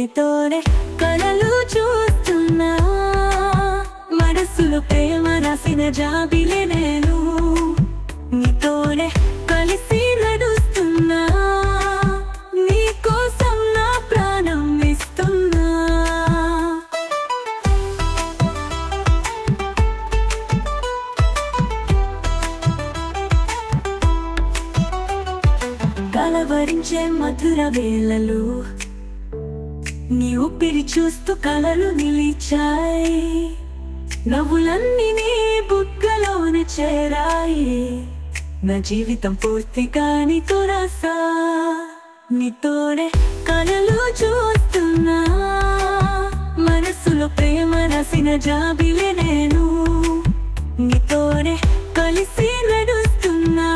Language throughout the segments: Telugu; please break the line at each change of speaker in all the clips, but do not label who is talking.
నీతోనే కలలు చూస్తున్నా మనసులో ప్రేమ రాసిన జాబిలే నేను నీతోనే కలిసి నడుస్తున్నా నీకోసం నా ప్రాణం ఇస్తున్నా కలవరించే మధుర వేళలు నీ ఊపిరి చూస్తూ కలలు నిలిచాయి నవ్వులన్నీ నీ బుగ్గలోన చేరాయి నా జీవితం పూర్తిగా నీతో రాసా నీతోనే కలలు చూస్తున్నా మనసులో ప్రేమ రాసిన జాబిలే నేను నీతోనే కలిసి నడుస్తున్నా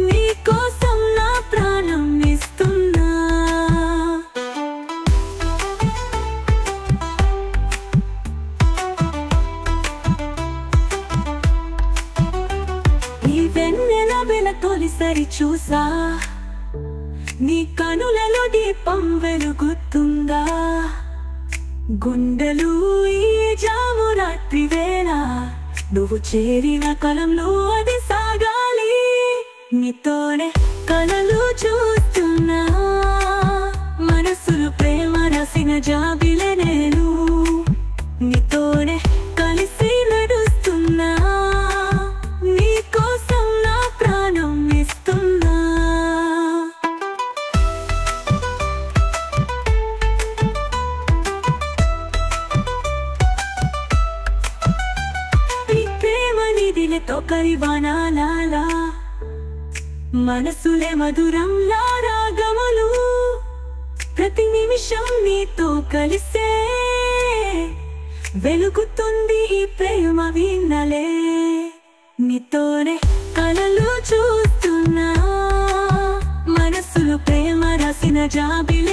నీకోసం నా ప్రాణం ఇస్తున్నా ఈ వెన్నెల వెల తొలిసారి చూసా నీ కనులలో దీపం వెలుగుతుందా గుండెలు ఈ జాము రాత్రి వేళ నువ్వు చేరిన కలంలో అది సాగాలి నీతోనే కలలు చూస్తున్నా మనసులో ప్రేమ రాసిన జాబిలే నేను నీతోనే కలిసి నడుస్తున్నా నీకోసం నా ప్రాణం ఇస్తున్నా ఈ ప్రేమ నిధిలే తొకరి వనాలా మనసులే మధురంలా రాగములు ప్రతి నిమిషం నీతో కలిసే వెలుగుతుంది ఈ ప్రేమ విన్నలే నీతోనే కలలు చూస్తున్నా మనసులో ప్రేమ రాసిన జాబిలే